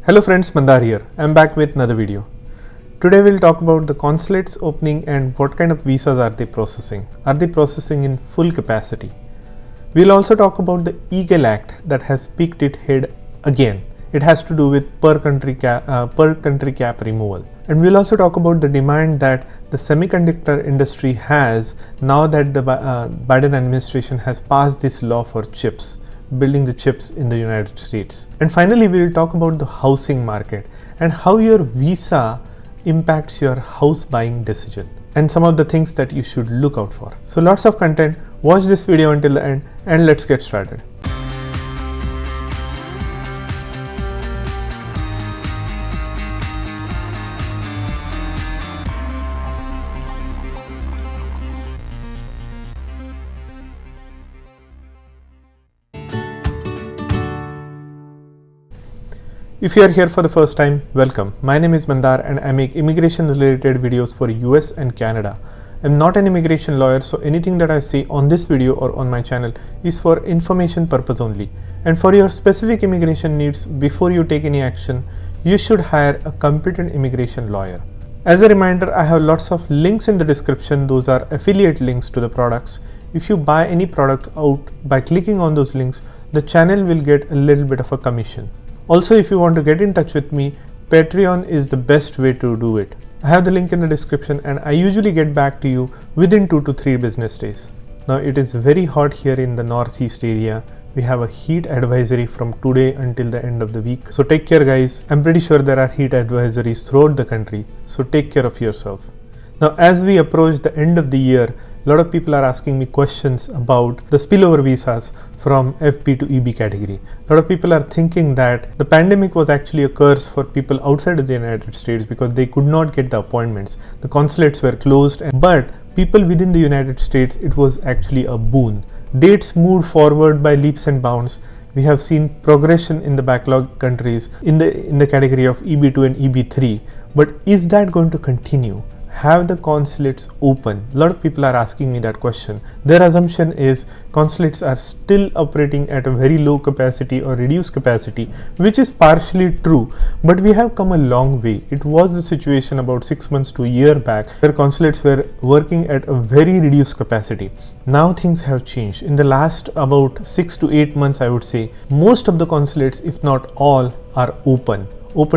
Hello friends, Mandar here. I'm back with another video. Today we'll talk about the consulates opening and what kind of visas are they processing. Are they processing in full capacity? We'll also talk about the EGAL Act that has peaked its head again. It has to do with per country cap removal. And we'll also talk about the demand that the semiconductor industry has now that the Biden administration has passed this law for chips, building the chips in the United States. And finally, we will talk about the housing market and how your visa impacts your house buying decision and some of the things that you should look out for. So lots of content. Watch this video until the end and let's get started. If you are here for the first time, welcome. My name is Mandar and I make immigration related videos for US and Canada. I'm not an immigration lawyer, so anything that I say on this video or on my channel is for information purpose only. And for your specific immigration needs, before you take any action, you should hire a competent immigration lawyer. As a reminder, I have lots of links in the description. Those are affiliate links to the products. If you buy any product out by clicking on those links, the channel will get a little bit of a commission. Also, if you want to get in touch with me, Patreon is the best way to do it. I have the link in the description and I usually get back to you within 2 to 3 business days. Now it is very hot here in the northeast area. We have a heat advisory from today until the end of the week. So take care guys. I'm pretty sure there are heat advisories throughout the country. So take care of yourself. Now as we approach the end of the year, a lot of people are asking me questions about the spillover visas from FB to EB category. A lot of people are thinking that the pandemic was actually a curse for people outside of the United States because they could not get the appointments. The consulates were closed, but people within the United States, it was actually a boon. Dates moved forward by leaps and bounds. We have seen progression in the backlog countries in the category of EB2 and EB3. But is that going to continue? Have the consulates open? A lot of people are asking me that question. Their assumption is consulates are still operating at a very low capacity or reduced capacity, which is partially true, but we have come a long way. It was the situation about 6 months to a year back where consulates were working at a very reduced capacity. Now things have changed. In the last about 6 to 8 months, I would say, most of the consulates, if not all, are open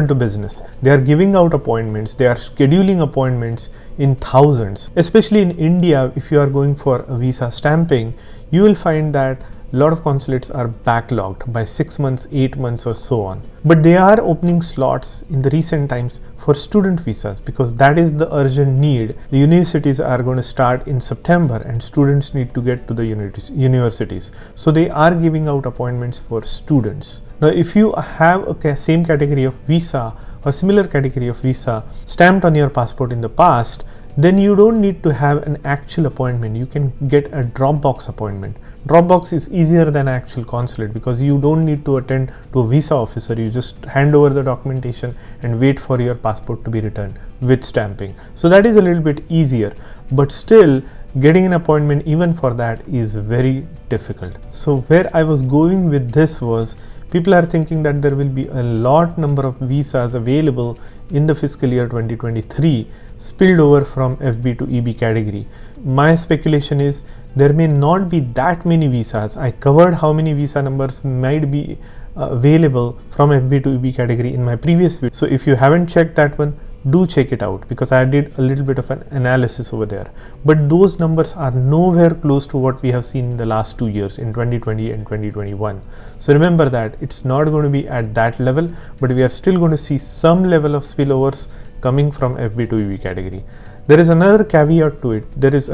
to business. They are giving out appointments, they are scheduling appointments in thousands. Especially in India, if you are going for a visa stamping, you will find that a lot of consulates are backlogged by 6 months, 8 months or so on. But they are opening slots in the recent times for student visas because that is the urgent need. The universities are going to start in September and students need to get to the universities. So they are giving out appointments for students. Now, if you have a same category of visa or similar category of visa stamped on your passport in the past, then you don't need to have an actual appointment. You can get a Dropbox appointment. Dropbox is easier than actual consulate because you don't need to attend to a visa officer. You just hand over the documentation and wait for your passport to be returned with stamping. So that is a little bit easier, but still getting an appointment even for that is very difficult. So where I was going with this was, people are thinking that there will be a lot number of visas available in the fiscal year 2023 spilled over from FB to EB category. My speculation is there may not be that many visas. I covered how many visa numbers might be available from FB to EB category in my previous video. So if you haven't checked that one, do check it out because I did a little bit of an analysis over there. But those numbers are nowhere close to what we have seen in the last 2 years in 2020 and 2021. So remember that it's not going to be at that level, but we are still going to see some level of spillovers coming from FB to EB category. There is another caveat to it. There is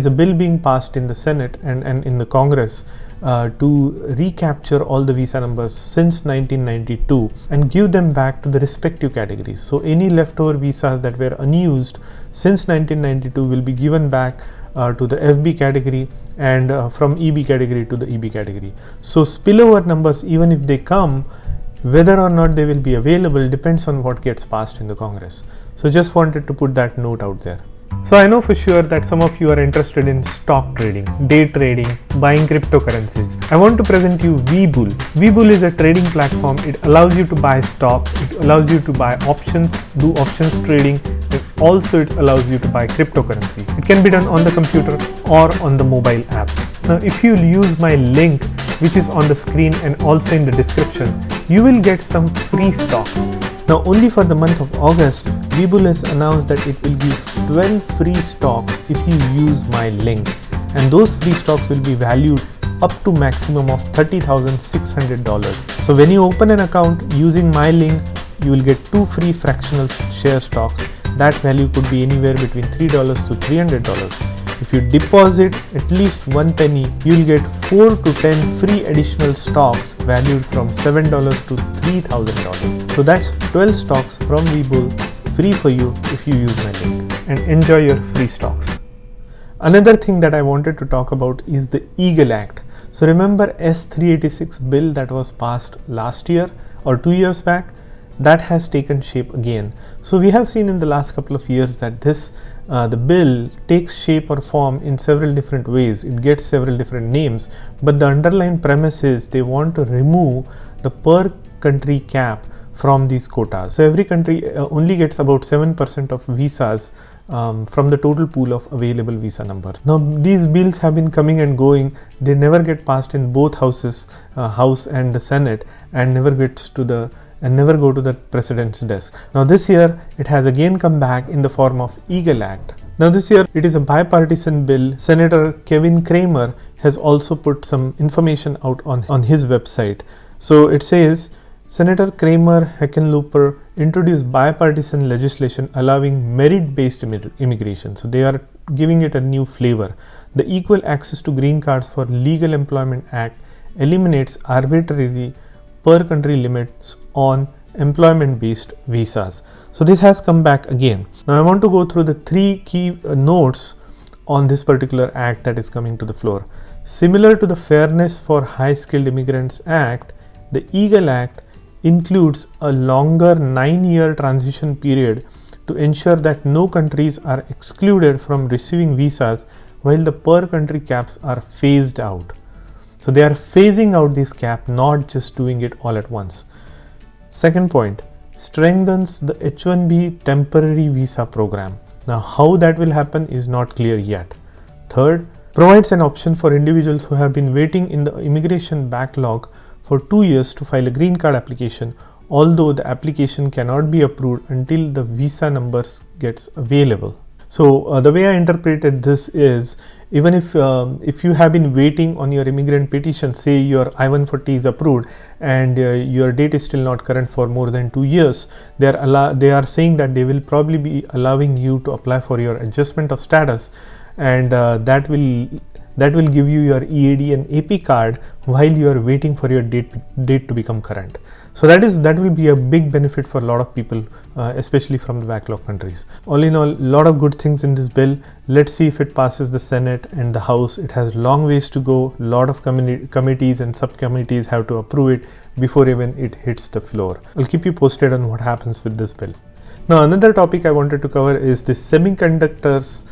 a bill being passed in the Senate and in the Congress to recapture all the visa numbers since 1992 and give them back to the respective categories. So any leftover visas that were unused since 1992 will be given back to the FB category and from EB category to the EB category. So spillover numbers, even if they come, whether or not they will be available depends on what gets passed in the Congress. So just wanted to put that note out there. So I know for sure that some of you are interested in stock trading, day trading, buying cryptocurrencies. I want to present you VBull. VBull is a trading platform. It allows you to buy stocks, it allows you to buy options, do options trading, and also it allows you to buy cryptocurrency. It can be done on the computer or on the mobile app. Now if you use my link, which is on the screen and also in the description, you will get some free stocks. Now only for the month of August, VBull has announced that it will give 12 free stocks if you use my link, and those free stocks will be valued up to maximum of $30,600. So when you open an account using my link, you will get 2 free fractional share stocks. That value could be anywhere between $3 to $300. If you deposit at least 1 penny, you will get 4 to 10 free additional stocks valued from $7 to $3,000. So that's 12 stocks from VBull free for you if you use my link, and enjoy your free stocks. Another thing that I wanted to talk about is the Eagle Act. So remember S386 bill that was passed last year or 2 years back? That has taken shape again. So we have seen in the last couple of years that the bill takes shape or form in several different ways. It gets several different names, but the underlying premise is they want to remove the per country cap from these quotas. So every country only gets about 7% of visas from the total pool of available visa numbers. Now these bills have been coming and going. They never get passed in both houses, House and the Senate, and never go to the president's desk. Now this year it has again come back in the form of Eagle Act. Now this year it is a bipartisan bill. Senator Kevin Cramer has also put some information out on his website. So it says, Senator Kramer Hickenlooper introduced bipartisan legislation allowing merit-based immigration. So they are giving it a new flavor. The Equal Access to Green Cards for Legal Employment Act eliminates arbitrary per country limits on employment-based visas. So this has come back again. Now I want to go through the 3 key notes on this particular act that is coming to the floor. Similar to the Fairness for High-Skilled Immigrants Act, the Eagle Act includes a longer 9-year transition period to ensure that no countries are excluded from receiving visas while the per country caps are phased out. So they are phasing out this cap, not just doing it all at once. Second point, strengthens the H-1B temporary visa program. Now how that will happen is not clear yet. Third, provides an option for individuals who have been waiting in the immigration backlog for 2 years to file a green card application, although the application cannot be approved until the visa numbers gets available. So the way I interpreted this is, even if you have been waiting on your immigrant petition, say your I-140 is approved and your date is still not current for more than 2 years, they are saying that they will probably be allowing you to apply for your adjustment of status, and that will give you your EAD and AP card while you are waiting for your date to become current. So that will be a big benefit for a lot of people, especially from the backlog countries. All in all, a lot of good things in this bill. Let's see if it passes the Senate and the House. It has long ways to go. A lot of committees and subcommittees have to approve it before even it hits the floor. I'll keep you posted on what happens with this bill. Now another topic I wanted to cover is the semiconductors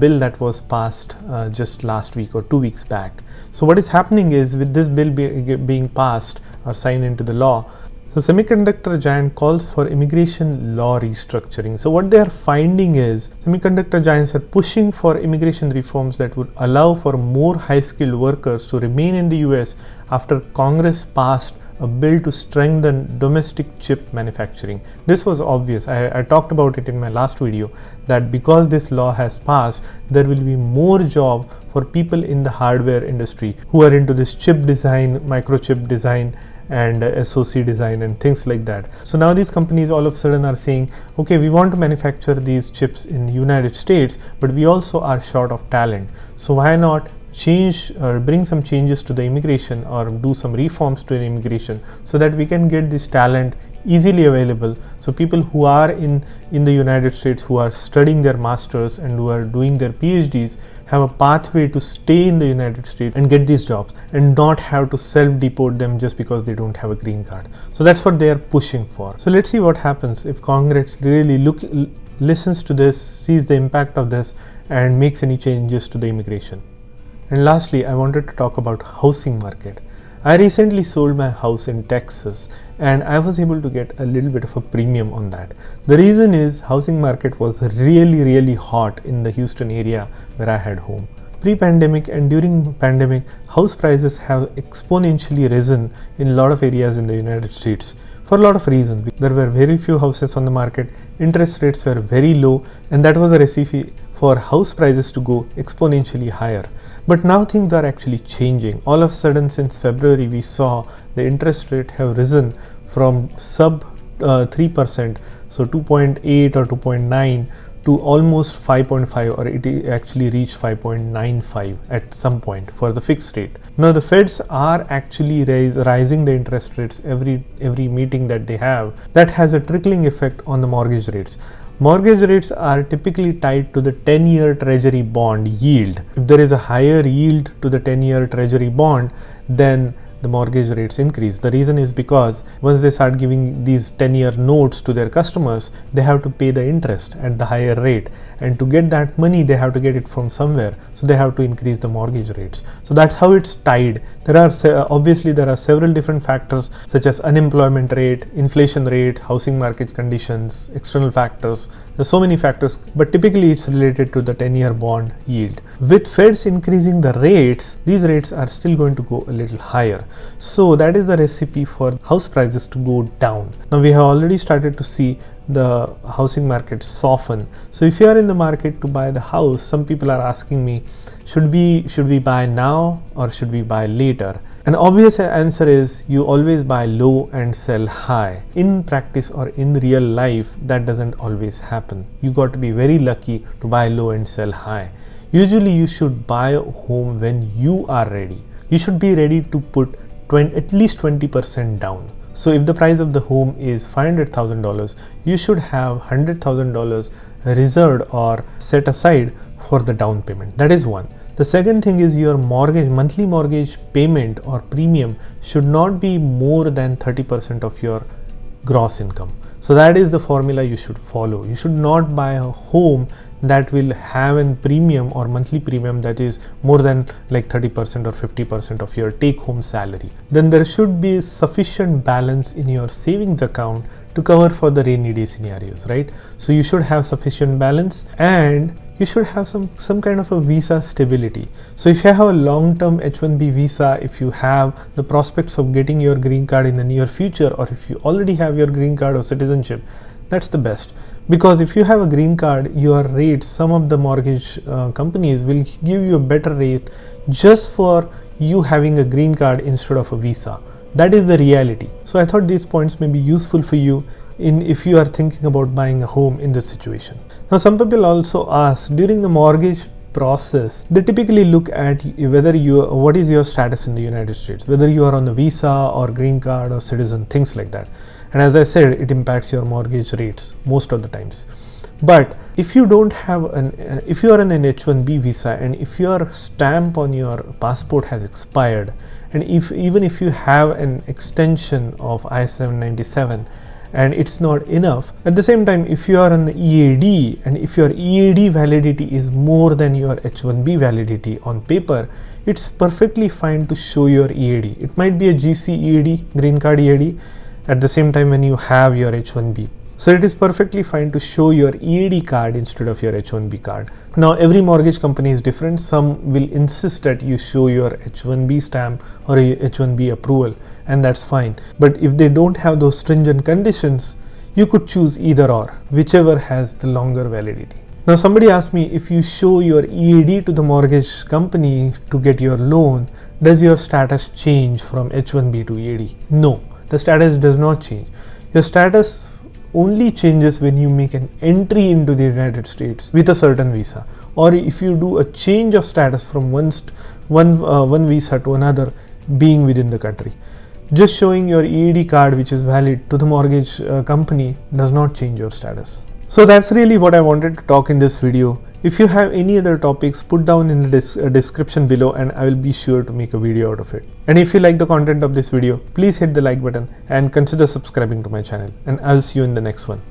bill that was passed just last week or 2 weeks back. So what is happening is, with this bill being passed or signed into the law, the semiconductor giant calls for immigration law restructuring. So what they are finding is, semiconductor giants are pushing for immigration reforms that would allow for more high-skilled workers to remain in the US after Congress passed a bill to strengthen domestic chip manufacturing. This was obvious. I talked about it in my last video, that because this law has passed, there will be more job for people in the hardware industry who are into this chip design, microchip design, and SoC design and things like that. So now these companies all of a sudden are saying, okay, we want to manufacture these chips in the United States, but we also are short of talent. So why not change or bring some changes to the immigration, or do some reforms to the immigration, so that we can get this talent easily available. So people who are in the United States, who are studying their masters and who are doing their PhDs, have a pathway to stay in the United States and get these jobs, and not have to self-deport them just because they don't have a green card. So that's what they are pushing for. So let's see what happens if Congress really listens to this, sees the impact of this, and makes any changes to the immigration. And lastly, I wanted to talk about housing market. I recently sold my house in Texas and I was able to get a little bit of a premium on that. The reason is housing market was really hot in the Houston area where I had home. Pre-pandemic and during pandemic, house prices have exponentially risen in a lot of areas in the United States for a lot of reasons. There were very few houses on the market, interest rates were very low, and that was a recipe for house prices to go exponentially higher. But now things are actually changing. All of a sudden, since February, we saw the interest rate have risen from sub 3%, so 2.8 or 2.9, to almost 5.5, or it actually reached 5.95 at some point for the fixed rate. Now the Feds are actually rising the interest rates every meeting that they have. That has a trickling effect on the mortgage rates. Mortgage rates are typically tied to the 10-year treasury bond yield. If there is a higher yield to the 10-year treasury bond, then the mortgage rates increase. The reason is because once they start giving these 10-year notes to their customers, they have to pay the interest at the higher rate, and to get that money they have to get it from somewhere, so they have to increase the mortgage rates. So that's how it's tied. There are obviously there are several different factors such as unemployment rate, inflation rate, housing market conditions, external factors. There's so many factors, but typically it's related to the 10-year bond yield. With Feds increasing the rates, these rates are still going to go a little higher. So that is the recipe for house prices to go down. Now we have already started to see the housing market soften. So if you are in the market to buy the house, some people are asking me, should we buy now or should we buy later? An obvious answer is you always buy low and sell high. In practice or in real life, that doesn't always happen. You got to be very lucky to buy low and sell high. Usually you should buy a home when you are ready. You should be ready to put at least 20% down. So if the price of the home is $500,000, you should have $100,000 reserved or set aside for the down payment. That is one. The second thing is your monthly mortgage payment or premium should not be more than 30% of your gross income. So that is the formula you should follow. You should not buy a home that will have a premium or monthly premium that is more than like 30% or 50% of your take home salary. Then there should be sufficient balance in your savings account to cover for the rainy day scenarios, right? So you should have sufficient balance, and you should have some kind of a visa stability. So if you have a long-term H-1B visa, if you have the prospects of getting your green card in the near future, or if you already have your green card or citizenship, that's the best. Because if you have a green card, your rates, some of the mortgage companies will give you a better rate just for you having a green card instead of a visa. That is the reality. So I thought these points may be useful for you if you are thinking about buying a home in this situation. Now some people also ask, during the mortgage process, they typically look at what is your status in the United States, whether you are on the visa or green card or citizen, things like that. And as I said, it impacts your mortgage rates most of the times. But if you don't have if you are on an H-1B visa, and if your stamp on your passport has expired, and even if you have an extension of I-797 and it's not enough, at the same time, if you are on the EAD and if your EAD validity is more than your H-1B validity on paper, it's perfectly fine to show your EAD. It might be a GC EAD, green card EAD, at the same time when you have your H-1B. So it is perfectly fine to show your EAD card instead of your H-1B card. Now every mortgage company is different. Some will insist that you show your H-1B stamp or a H-1B approval, and that's fine. But if they don't have those stringent conditions, you could choose either or, whichever has the longer validity. Now somebody asked me, if you show your EAD to the mortgage company to get your loan, does your status change from H-1B to EAD? No, the status does not change. Your status only changes when you make an entry into the United States with a certain visa, or if you do a change of status from one visa to another being within the country. Just showing your EAD card which is valid to the mortgage company does not change your status. So that's really what I wanted to talk in this video. If you have any other topics, put down in the description below and I will be sure to make a video out of it. And if you like the content of this video, please hit the like button and consider subscribing to my channel, and I'll see you in the next one.